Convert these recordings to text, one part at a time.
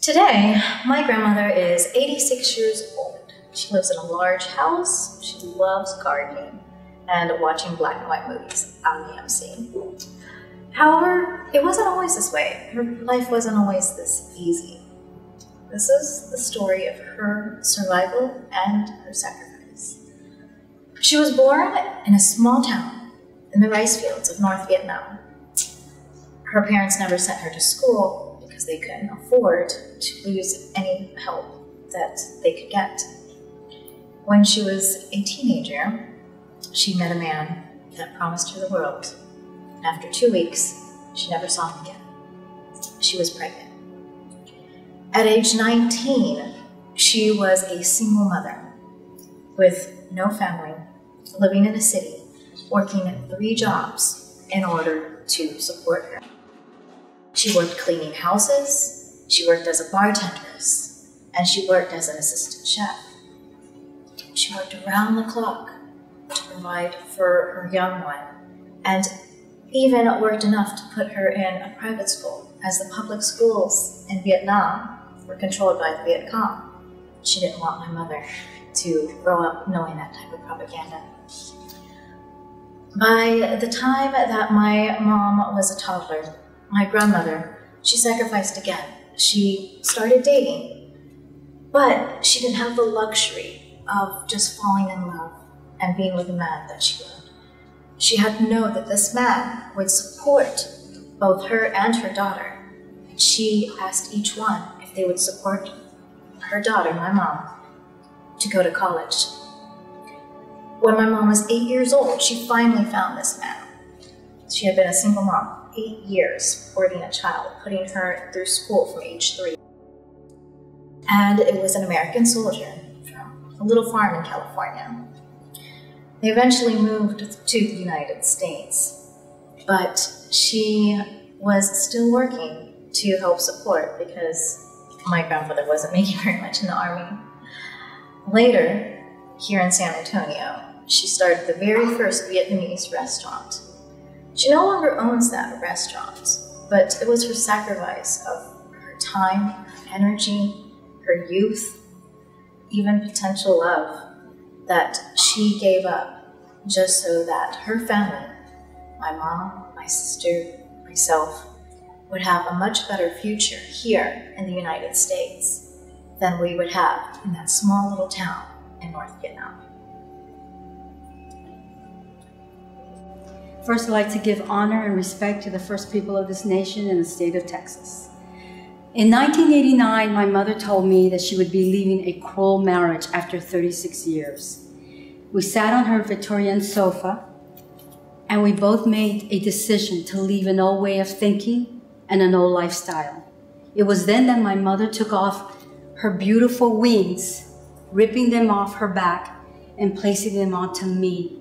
Today, my grandmother is 86 years old. She lives in a large house. She loves gardening and watching black and white movies on the MC. However, it wasn't always this way. Her life wasn't always this easy. This is the story of her survival and her sacrifice. She was born in a small town in the rice fields of North Vietnam. Her parents never sent her to school because they couldn't afford to lose any help that they could get. When she was a teenager, she met a man that promised her the world. After 2 weeks, she never saw him again. She was pregnant. At age 19, she was a single mother with no family, living in a city, working 3 jobs in order to support her. She worked cleaning houses, she worked as a bartendress, and she worked as an assistant chef. She worked around the clock to provide for her young one, and even worked enough to put her in a private school, as the public schools in Vietnam were controlled by the Viet Cong. She didn't want my mother to grow up knowing that type of propaganda. By the time that my mom was a toddler, my grandmother, she sacrificed again. She started dating, but she didn't have the luxury of just falling in love and being with a man that she loved. She had to know that this man would support both her and her daughter. She asked each one if they would support her daughter, my mom, to go to college. When my mom was 8 years old, she finally found this man. She had been a single mom 8 years, supporting a child, putting her through school from age 3. And it was an American soldier from a little farm in California. They eventually moved to the United States, but she was still working to help support because my grandfather wasn't making very much in the army. Later, here in San Antonio, she started the very first Vietnamese restaurant. She no longer owns that restaurant, but it was her sacrifice of her time, her energy, her youth, even potential love that she gave up just so that her family, my mom, my sister, myself, would have a much better future here in the United States than we would have in that small little town in North Vietnam. First, I'd like to give honor and respect to the first people of this nation in the state of Texas. In 1989, my mother told me that she would be leaving a cruel marriage after 36 years. We sat on her Victorian sofa, and we both made a decision to leave an old way of thinking and an old lifestyle. It was then that my mother took off her beautiful wings, ripping them off her back and placing them onto me,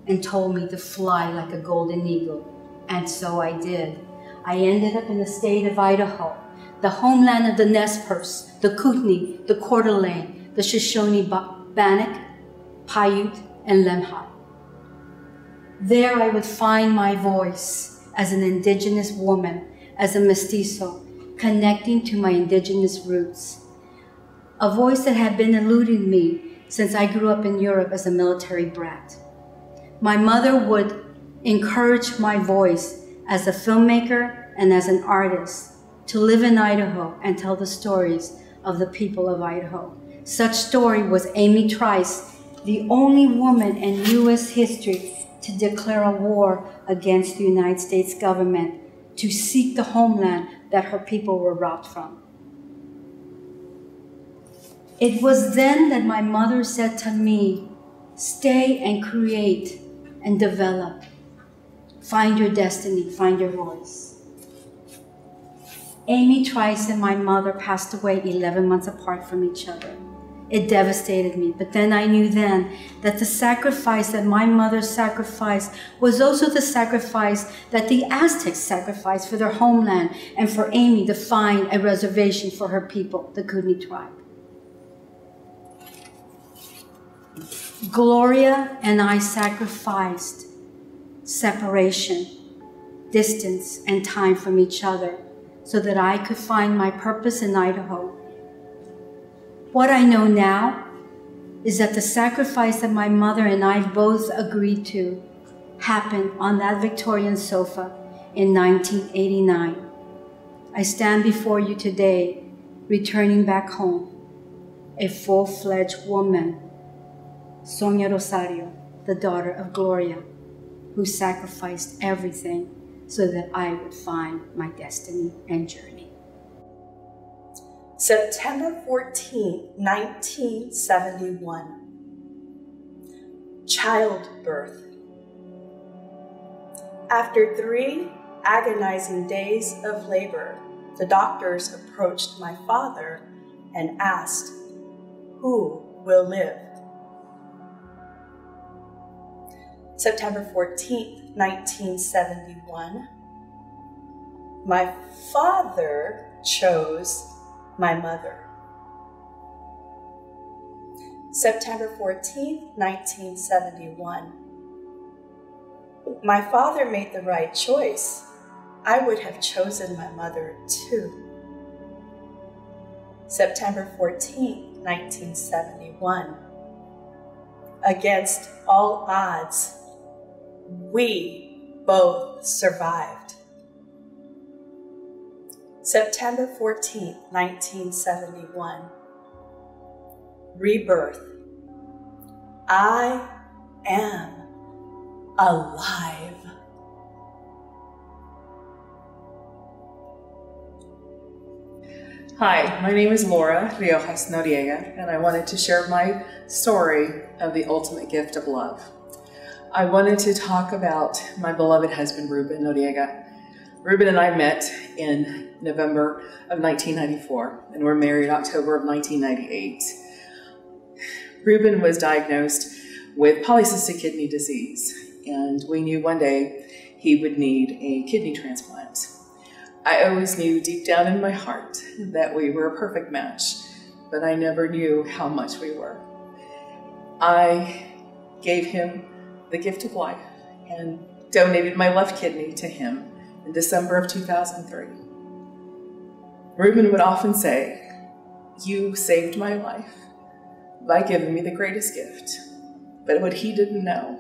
and told me to fly like a golden eagle. And so I did. I ended up in the state of Idaho, the homeland of the Nez Perce, the Kootenai, the Coeur d'Alene, the Shoshone Bannock, Paiute, and Lemhi. There I would find my voice as an indigenous woman, as a mestizo, connecting to my indigenous roots. A voice that had been eluding me since I grew up in Europe as a military brat. My mother would encourage my voice as a filmmaker and as an artist to live in Idaho and tell the stories of the people of Idaho. Such story was Amy Trice, the only woman in U.S. history to declare a war against the United States government to seek the homeland that her people were robbed from. It was then that my mother said to me, "Stay and create and develop. Find your destiny, find your voice." Amy Trice and my mother passed away 11 months apart from each other. It devastated me, but then I knew then that the sacrifice that my mother sacrificed was also the sacrifice that the Aztecs sacrificed for their homeland and for Amy to find a reservation for her people, the Kootenai tribe. Gloria and I sacrificed separation, distance, and time from each other so that I could find my purpose in Idaho What I know now is that the sacrifice that my mother and I both agreed to happened on that Victorian sofa in 1989. I stand before you today, returning back home, a full-fledged woman, Sonia Rosario, the daughter of Gloria, who sacrificed everything so that I would find my destiny and journey. September 14, 1971. Childbirth. After 3 agonizing days of labor, the doctors approached my father and asked, "Who will live?" September 14, 1971. My father chose my mother. September 14, 1971. My father made the right choice. I would have chosen my mother too. September 14, 1971. Against all odds, we both survived. September 14, 1971. Rebirth. I am alive. Hi, my name is Laura Riojas Noriega, and I wanted to share my story of the ultimate gift of love. I wanted to talk about my beloved husband, Ruben Noriega. Ruben and I met in November of 1994, and were married October of 1998. Ruben was diagnosed with polycystic kidney disease, and we knew one day he would need a kidney transplant. I always knew deep down in my heart that we were a perfect match, but I never knew how much we were. I gave him the gift of life and donated my left kidney to him in December of 2003. Ruben would often say, "You saved my life by giving me the greatest gift." But what he didn't know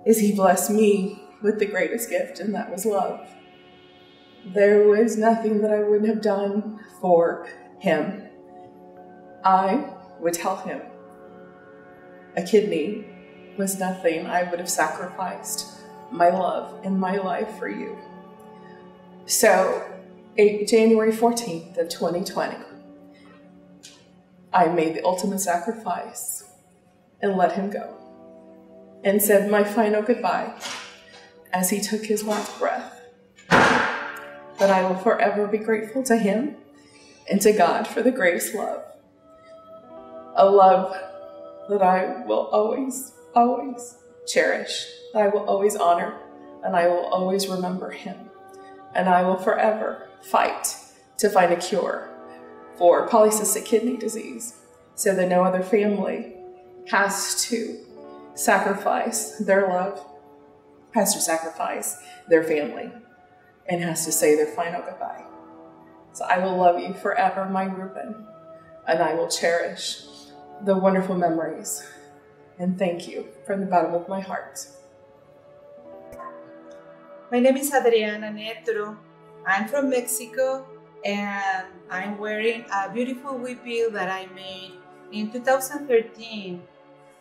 is he blessed me with the greatest gift, and that was love. There was nothing that I wouldn't have done for him. I would tell him a kidney was nothing. I would have sacrificed my love and my life for you. So, January 14th of 2020, I made the ultimate sacrifice and let him go, and said my final goodbye as he took his last breath. But I will forever be grateful to him and to God for the greatest love. A love that I will always, always cherish, that I will always honor, and I will always remember him. And I will forever fight to find a cure for polycystic kidney disease so that no other family has to sacrifice their love, has to sacrifice their family, and has to say their final goodbye. So I will love you forever, my Ruben, and I will cherish the wonderful memories. And thank you from the bottom of my heart. My name is Adriana Netro. I'm from Mexico, and I'm wearing a beautiful huipil that I made in 2013.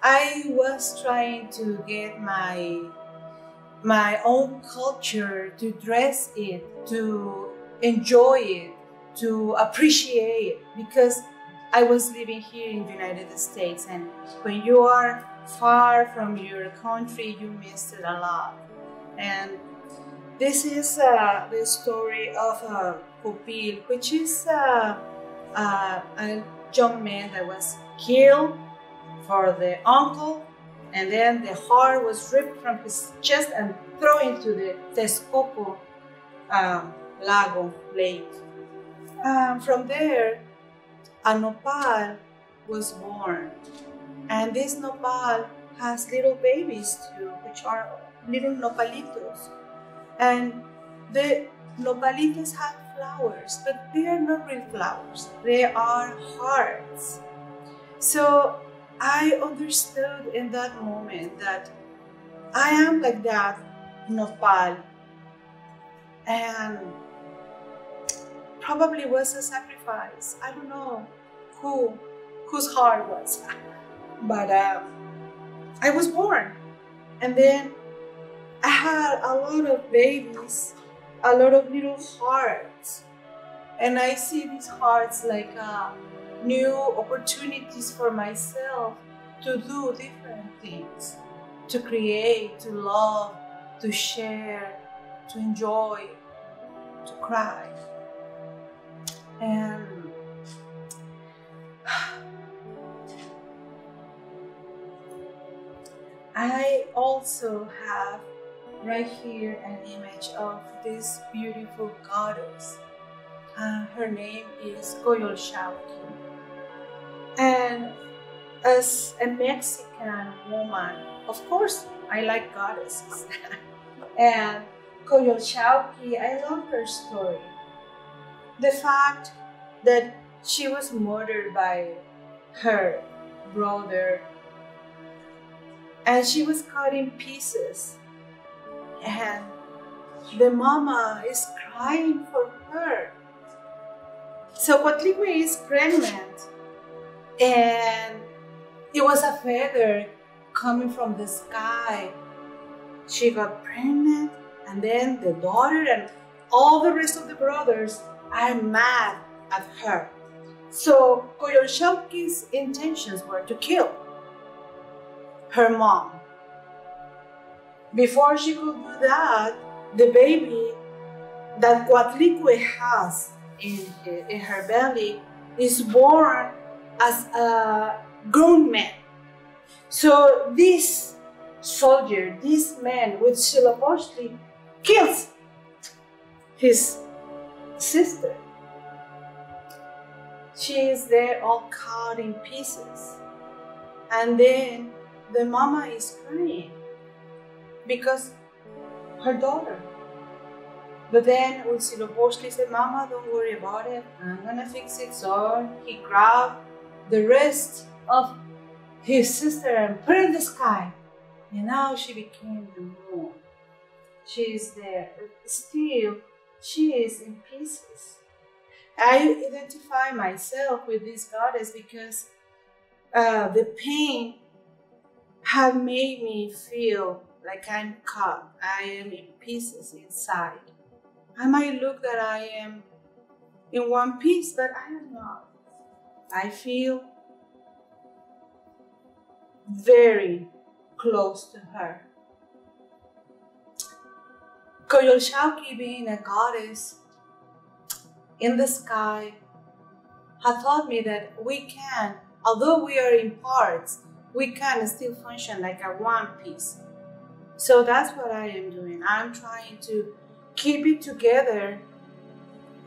I was trying to get my own culture, to dress it, to enjoy it, to appreciate it, because I was living here in the United States, and when you are far from your country, you miss it a lot. And this is the story of Pupil, which is a young man that was killed for the uncle, and then the heart was ripped from his chest and thrown into the Texcoco lake. From there, a nopal was born, and this nopal has little babies too, which are little nopalitos. And the nopalitos have flowers, but they are not real flowers. They are hearts. So I understood in that moment that I am like that nopal, and probably was a sacrifice. I don't know whose heart was, but I was born, and then I had a lot of babies, a lot of little hearts, and I see these hearts like new opportunities for myself to do different things, to create, to love, to share, to enjoy, to cry. And I also have right here an image of this beautiful goddess. Her name is Coyolxauhqui. And as a Mexican woman, of course, I like goddesses. And Coyolxauhqui, I love her story. The fact that she was murdered by her brother, and she was cut in pieces, and the mama is crying for her. So Coatlicue is pregnant, and it was a feather coming from the sky. She got pregnant, and then the daughter and all the rest of the brothers are mad at her. So Coyolxauhqui's intentions were to kill her mom. Before she could do that, the baby that Coatlicue has in her belly is born as a grown man. So this soldier, this man with Xilopochtli, kills his sister. She is there all cut in pieces. And then the mama is crying because her daughter. But then Xilopochtli said, "Mama, don't worry about it. I'm gonna fix it." So he grabbed the rest of his sister and put it in the sky. And now she became the moon. She is there. Still, she is in pieces. I identify myself with this goddess because the pain have made me feel like I'm cut. I am in pieces inside. I might look that I am in one piece, but I am not. I feel very close to her. Coyolxauhqui, being a goddess in the sky, had taught me that we can, although we are in parts, we can still function like a one piece. So that's what I am doing. I'm trying to keep it together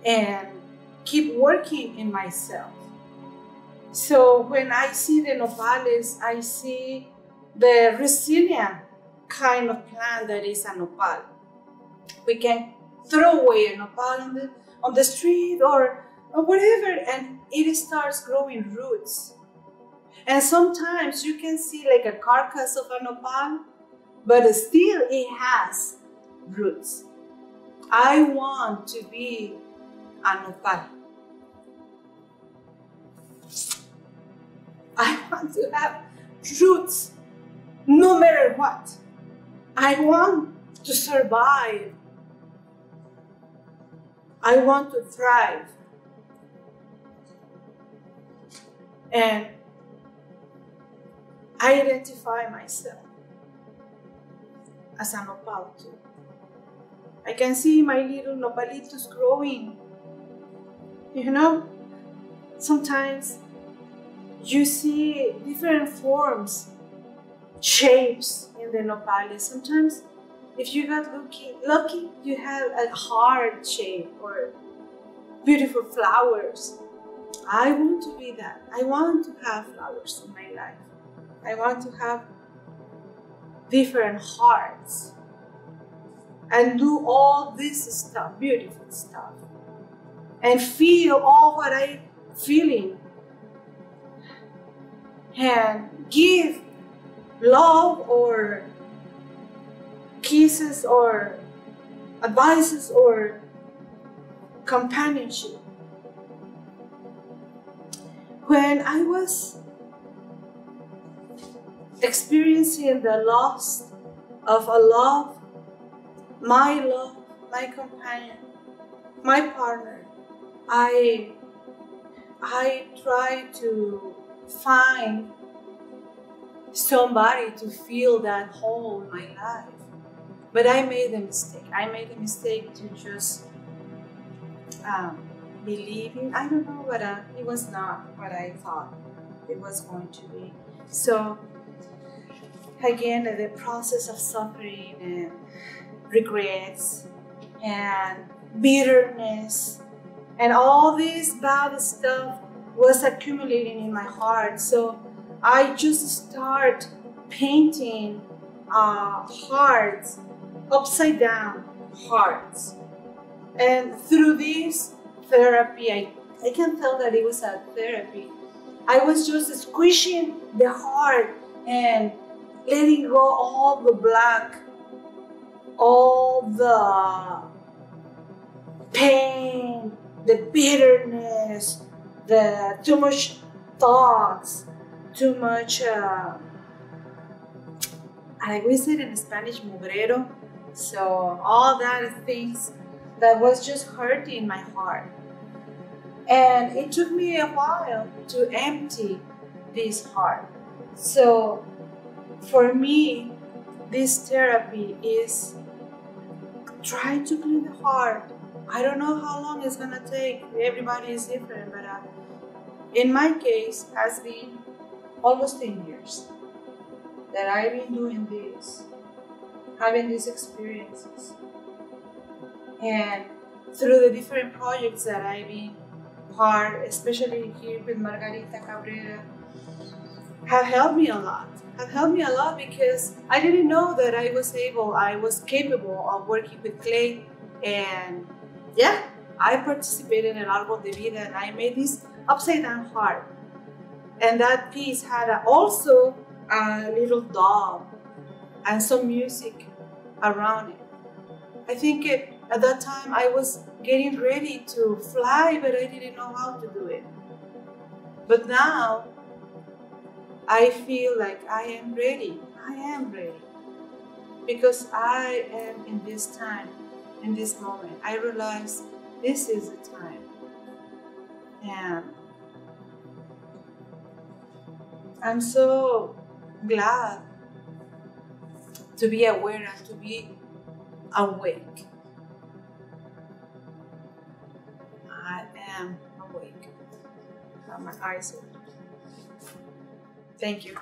and keep working in myself. So when I see the nopales, I see the resilient kind of plant that is a nopal. We can throw away a nopal on the street or whatever, and it starts growing roots. And sometimes you can see like a carcass of a nopal, but still it has roots. I want to be a nopal. I want to have roots no matter what. I want to survive. I want to thrive. And I identify myself as a nopal too. I can see my little nopalitos growing. You know, sometimes you see different forms, shapes in the nopales. Sometimes if you got lucky, you have a heart shape or beautiful flowers. I want to be that. I want to have flowers in my life. I want to have different hearts and do all this stuff, beautiful stuff, and feel all what I'm feeling. and give love or kisses or advices or companionship. When I was experiencing the loss of a love, my companion, my partner, I tried to find somebody to fill that hole in my life. But I made a mistake. I made a mistake to just believing. I don't know what it was not what I thought it was going to be. So again, the process of suffering and regrets and bitterness and all this bad stuff was accumulating in my heart. So I just start painting hearts, upside down hearts. And through this therapy, I can tell that it was a therapy. I was just squishing the heart and letting go all the black, all the pain, the bitterness, the too much thoughts, too much, like we said in Spanish, mugrero. So all that things that was just hurting my heart. And it took me a while to empty this heart. So for me, this therapy is trying to clean the heart. I don't know how long it's gonna take. Everybody is different, but in my case, has been almost 10 years that I've been doing this, having these experiences. And through the different projects that I've been part, especially here with Margarita Cabrera, have helped me a lot. Have helped me a lot because I didn't know that I was capable of working with clay. And yeah, I participated in Árbol de Vida and I made this upside down heart. And that piece had also a little dog and some music around it. I think at that time I was getting ready to fly, but I didn't know how to do it. But now I feel like I am ready. I am ready. Because I am in this time, in this moment. I realize this is the time. And I'm so glad to be aware and to be awake. I am awake. My eyes open. Thank you.